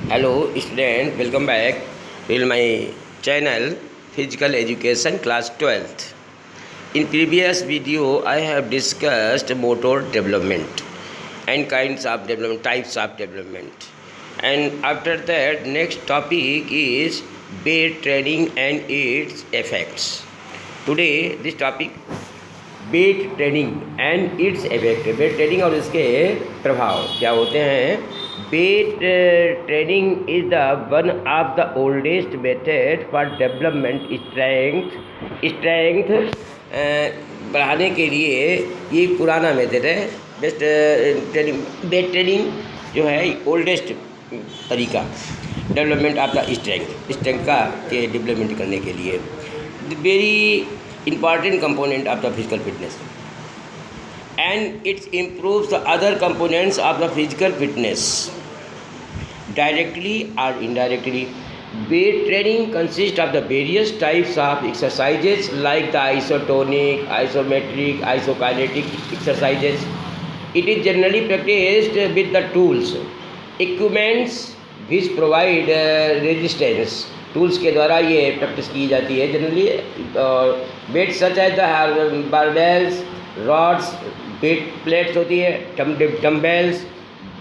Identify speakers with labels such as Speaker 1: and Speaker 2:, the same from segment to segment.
Speaker 1: Hello student, welcome back to my channel Physical Education Class 12th. In previous video I have discussed motor development and kinds of development, types of development. And after that next topic is weight training and its effects. Today this topic weight training and its effect. Weight training और इसके प्रभाव क्या होते हैं। Weight training is the one of the oldest method for development strength बढ़ाने के लिए ये पुराना मेथड है। बेस्ट ट्रेनिंग वेट ट्रेनिंग जो है ओल्डेस्ट तरीका डेवलपमेंट ऑफ द स्ट्रेंथ का के डेवलपमेंट करने के लिए very important component of the physical fitness, and it improves the other components of the physical fitness directly or indirectly. Weight training consists of the various types of exercises like the isotonic, isometric, isokinetic exercises. It is generally practiced with the tools, equipments which provide resistance. Tools के द्वारा ये practice की जाती है generally. Wait सच है the बारबेल्स, rods, weight plates होती है, dumbbells,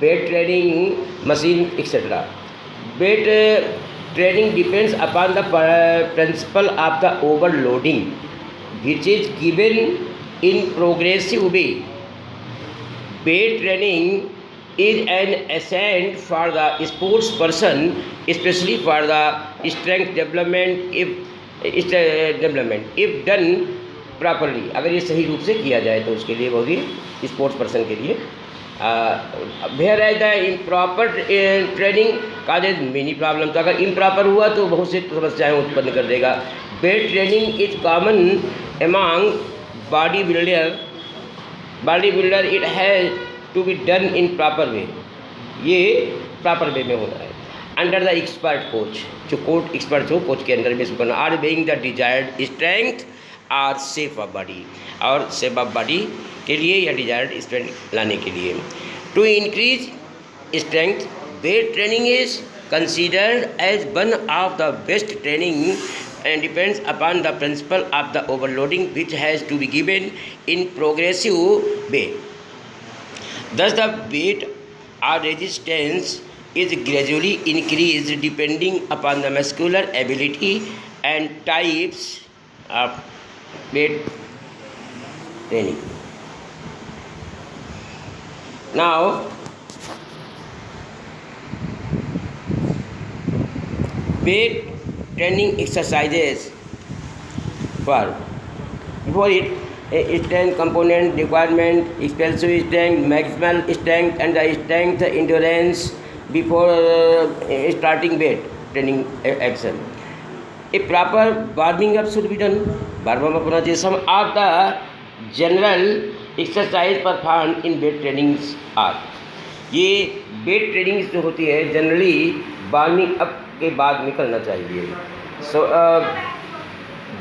Speaker 1: weight training machine etcetera. Weight training depends upon the principle of the overloading which is given in progressive way. Weight training is an ascent for the sports person, especially for the strength development if done properly। अगर ये सही रूप से किया जाए तो उसके लिए बहुत ही स्पोर्ट्स पर्सन के लिए whereas the improper training causes many problem. तो अगर इम्प्रॉपर हुआ तो बहुत सी समस्याएं उत्पन्न कर देगा। Weight training is common among body builder it has to be done in proper way. ये प्रॉपर वे में होना है अंडर द एक्सपर्ट कोच। जो कोच एक्सपर्ट हो कोच के अंदर में इसको करना are being the desired strength are safe of body, और सेफ ऑफ बॉडी के लिए या डिजायर्ड स्ट्रेंथ लाने के लिए। To increase strength weight training is considered as one of the best training and depends upon the principle of the overloading which has to be given in progressive way. Thus, the weight or resistance is gradually increased depending upon the muscular ability and types of weight training. Now, weight training exercises before it strength component requirement, explosive strength, maximal strength and the strength endurance before starting weight training action. A proper warming up should be done. Warm up होना चाहिए। Some of the general exercise performed in weight trainings are, ये weight trainings जो होती है generally warming up के बाद निकलना चाहिए। So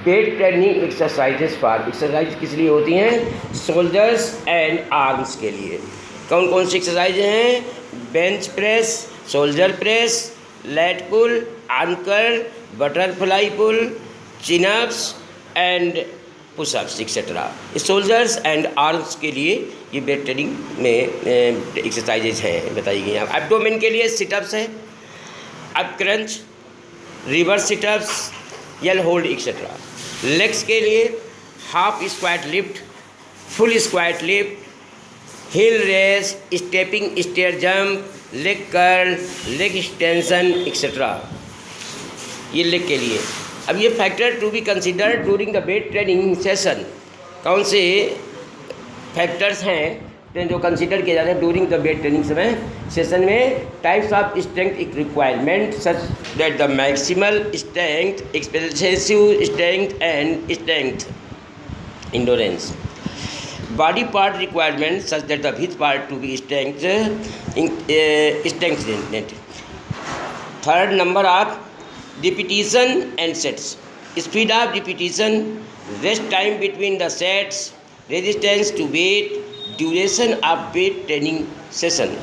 Speaker 1: weight training exercises for exercise किस लिए होती हैं? शोल्डर्स एंड आर्म्स के लिए। कौन कौन सी एक्सरसाइज हैं? Bench press, shoulder press, lat pull, anchor, butterfly pull, chinups and pushups etcetera. Shoulders and arms के लिए ये वेट ट्रेनिंग में एक्सरसाइजेज हैं बताई गई हैं। एब्डोमेन के लिए सिटअप्स है, अप क्रंच, रिवर्स सिटअप्स, यल होल्ड एक्सेट्रा। लेग्स के लिए half squat lift, full squat lift, heel raise, stepping stair jump, leg curl, leg extension etcetera. ये लेग के लिए। अब ये factor to be considered during the weight training session. कौन से फैक्टर्स हैं जो कंसिडर किए जाते हैं ड्यूरिंग द वेट ट्रेनिंग समय सेशन में? Types of strength requirement such that the maximal strength, expressive strength and strength endurance. Body part requirement such that the which part to be strength. Third number of repetition and sets, speed of repetition, rest time between the sets, resistance to weight, duration of weight training session.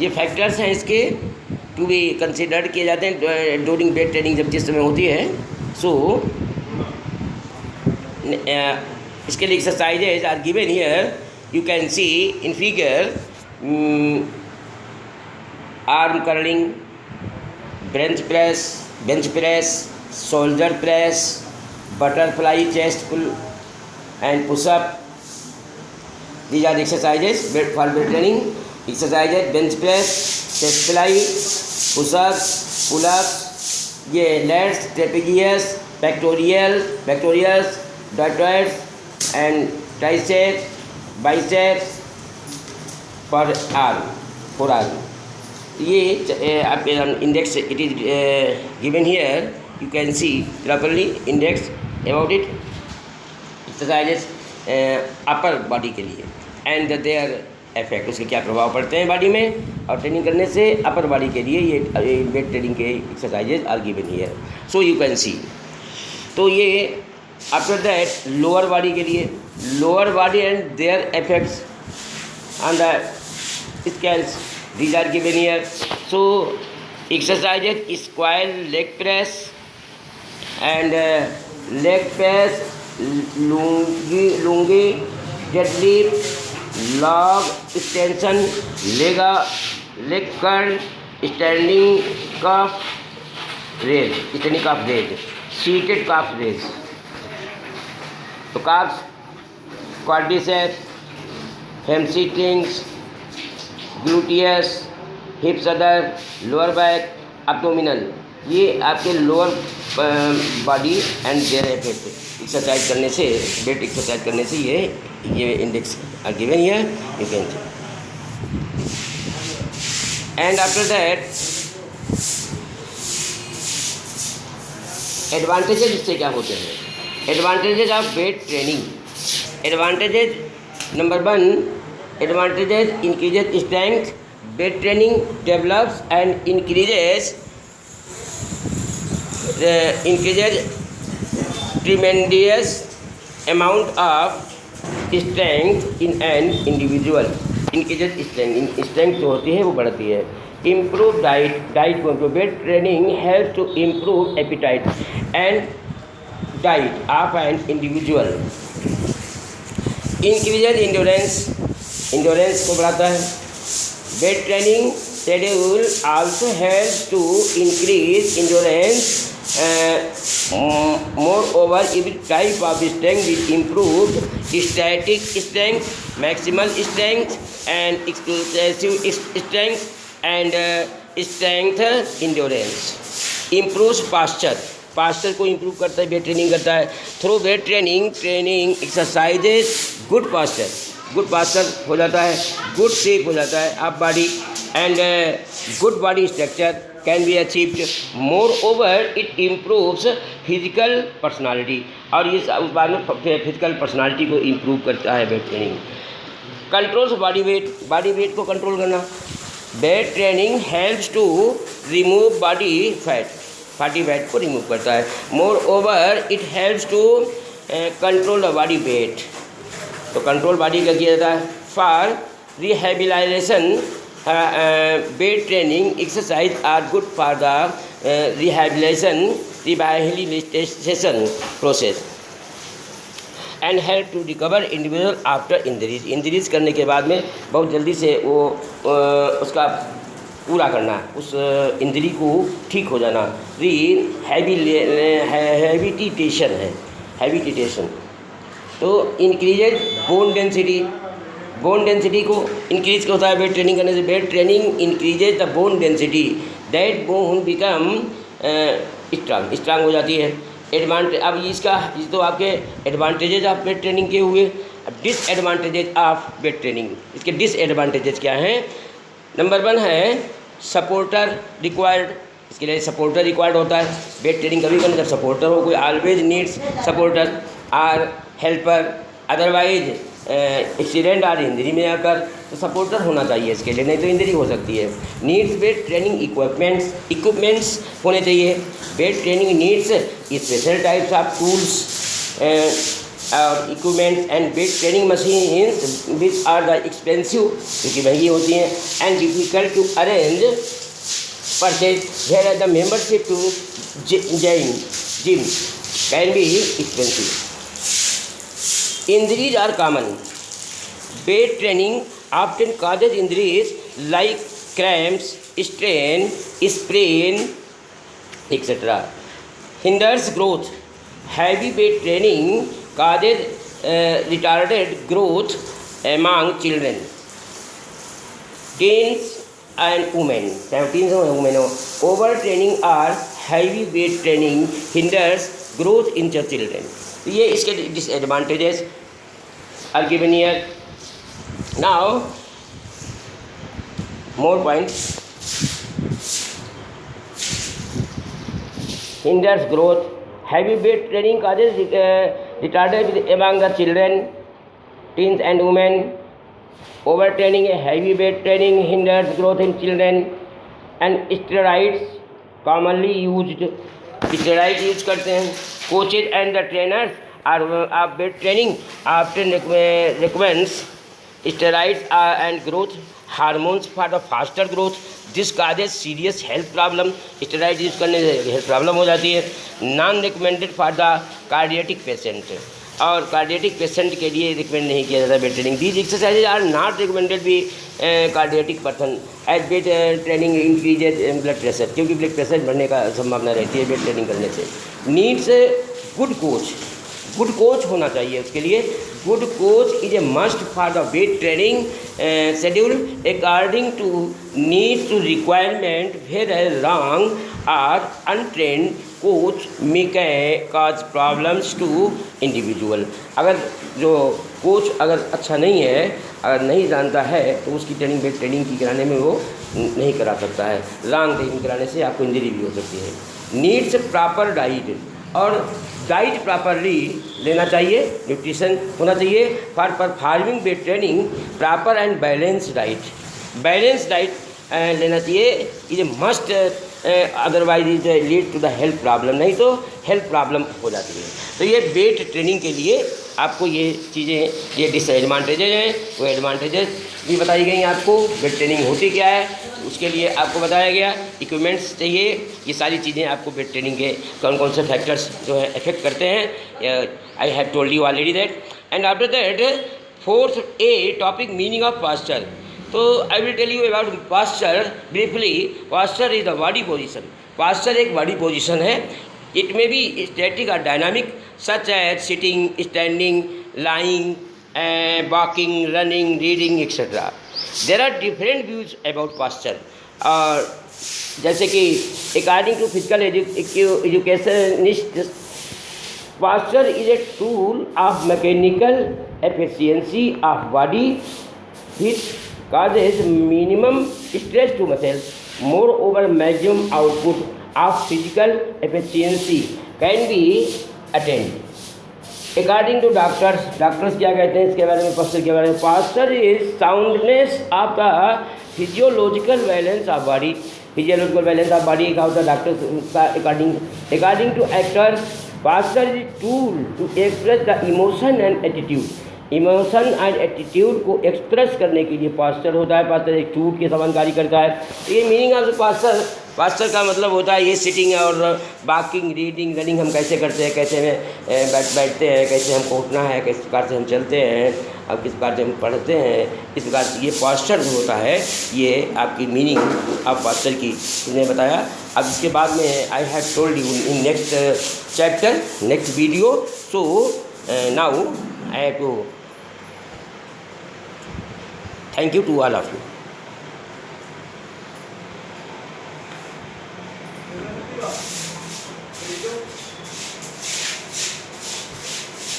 Speaker 1: ये factors हैं इसके to be considered किए जाते हैं during weight training जब जिस समय होती है। सो इसके लिए exercises are given here, you can see in figure, arm curling, bench press, shoulder press, butterfly chest pull and push-up. These are the exercises for weight training. Exercises bench press, chest fly, push-ups, pull-ups, ये lats, trapezius, pectorals, deltoids and triceps, biceps for arm. ये आपके index it is given here. You can see properly index about it. Exercises upper body के लिए and there effect, उसके क्या प्रभाव पड़ते हैं बॉडी में, और ट्रेनिंग करने से अपर बॉडी के लिए ये वेट ट्रेनिंग के exercises are given here, so you can see. तो ये आफ्टर दैट लोअर बॉडी के लिए, lower body and their effects on the scales, these are given here. So exercises squat leg press and leg press, lunges, deadlift, leg extension, leg curl, standing calf raise, seated calf raise. तो calves, quadriceps, hamstrings, gluteus, hips other, lower back, abdominal, ये आपके lower body and there effect exercise करने से, weight exercise करने से ये index are given here, you can see. And after that advantages इससे क्या होते हैं? Advantages of weight training, advantages number 1, advantages increases strength, weight training develops and increases tremendous amount of strength in an individual. Increases strength जो होती है वो बढ़ती है। Improve diet को improve, weight training helps to improve appetite and diet of an individual. Increases endurance को बढ़ाता है। Weight training schedule also helps to increase endurance. Moreover, every type of strength is improved: static strength, maximal strength, and explosive strength, and strength endurance. Improves posture को improve करता है, weight training करता है। Through weight training exercises good posture हो जाता है, good shape हो जाता है आप body, and good body structure can be achieved. Moreover it improves physical personality, और ये उस बार में फिजिकल पर्सनालिटी को इम्प्रूव करता है weight training. Controls body weight को कंट्रोल करना। Weight training helps to remove body fatty fat को रिमूव करता है। Moreover it helps to control the body weight, तो कंट्रोल बॉडी का किया जाता है। For rehabilitation, weight training exercise are good for the rehabilitation process and help to recover individual after injuries करने के बाद में बहुत जल्दी से वो उसका पूरा करना, उस इंजरी को ठीक हो जाना। हैबिटेशन तो इंक्रीजेज बोन डेंसिटी को इंक्रीज होता है वेट ट्रेनिंग करने से। Wait training increases the bone density, that bone become strong हो जाती है। अब इसका तो आपके एडवांटेजेज ऑफ वेट ट्रेनिंग के हुए। अब डिसएडवांटेजेज ऑफ वेट ट्रेनिंग, इसके डिसएडवांटेजेज क्या हैं? नंबर 1 है सपोर्टर रिक्वायर्ड, इसके लिए सपोर्टर रिक्वायर्ड होता है। वेट ट्रेनिंग कभी करना जब सपोर्टर हो, कोई always needs supporter or helper, otherwise accident और इंजरी में आकर तो सपोर्टर होना चाहिए इसके लिए, नहीं तो इंजरी हो सकती है। नीड्स वेट ट्रेनिंग इक्विपमेंट्स होने चाहिए। Weight training needs special types of tools और equipments and weight training machines which are the expensive, क्योंकि महंगी होती हैं, and difficult to arrange purchase, where the membership to gym can be expensive. Injuries are common. Weight training often causes injuries like cramps, strain, sprain, etc. Hinders growth. Heavy weight training causes retarded growth among children, teens and women. Teens and women. Overtraining or heavy weight training hinders growth in the children. ये इसके disadvantages are given here. Now more points. Hinders growth. Heavy weight training causes retarded among the children, teens and women. Overtraining, heavy weight training hinders growth in children. And steroids commonly used. Steroids use करते हैं. Coaches and the trainers of weight training often recommends steroids and growth hormones for the faster growth. This causes serious health problem. Steroids use करने से health problem हो जाती है. Non recommended for the cardiac patient, और cardiac patient के लिए recommend नहीं किया जाता weight training. These exercises are not recommended by cardiac person as weight training increases blood pressure, क्योंकि ब्लड प्रेशर बढ़ने का संभावना रहती है वेट ट्रेनिंग करने से. Needs good coach. Good coach होना चाहिए उसके लिए. Good coach is a must for the weight training schedule according to need to requirement. Where wrong or untrained coach may cause problems to individual. अगर जो coach अगर अच्छा नहीं है, अगर नहीं जानता है, तो उसकी ट्रेनिंग वेट ट्रेनिंग की कराने में वो नहीं करा सकता है. रॉन्ग ट्रेनिंग कराने से आपको इंजरी भी हो सकती है. नीड्स प्रॉपर डाइट, और डाइट प्रॉपरली लेना चाहिए, न्यूट्रिशन होना चाहिए for performing weight training. Proper and balance diet, balance diet लेना चाहिए. Is a must, otherwise is lead to the health problem. नहीं तो हेल्थ प्रॉब्लम हो जाती है. तो ये वेट ट्रेनिंग के लिए आपको ये चीज़ें, ये डिसएडवांटेजेज हैं, वो एडवांटेजेस भी बताई गई हैं. आपको वेट ट्रेनिंग होती क्या है उसके लिए आपको बताया गया. इक्विपमेंट्स चाहिए, ये सारी चीज़ें आपको वेट ट्रेनिंग के कौन कौन से फैक्टर्स जो है इफेक्ट करते हैं. I have told you already that. And after that 4th A topic meaning of posture. तो I will tell you about posture briefly. Posture is the body position. Posture एक बॉडी पोजिशन है. It may be static और dynamic such as sitting, standing, lying, walking, running, reading etcetera. There are different views about posture. और जैसे कि according to physical educationist, posture is a tool of mechanical efficiency of body which causes minimum stress to muscles. Moreover, maximum output of physical efficiency can be attained. According to doctors, doctors क्या कहते हैं इसके बारे में, pasture के बारे में? Posture is soundness of the physiological balance of body. Physiological balance of body का होता है डॉक्टर्स का according to actors. Posture is tool to express the emotion and attitude. Emotion and attitude को एक्सप्रेस करने के लिए पास्चर होता है. पास्चर एक टूल के समान कार्य करता है. तो ये मीनिंग ऑफ पास्चर, पास्चर का मतलब होता है ये सिटिंग और वॉकिंग, रीडिंग, रनिंग हम कैसे करते हैं, कैसे में बैठते हैं, कैसे हमको उठना है, किस प्रकार से हम चलते हैं, और किस प्रकार से हम पढ़ते हैं. इस प्रकार से ये पास्चर जो होता है, ये आपकी मीनिंग ऑफ पास्चर की मैंने बताया. अब इसके बाद में I have told you in next chapter, next video. So now I have to thank you to all of you.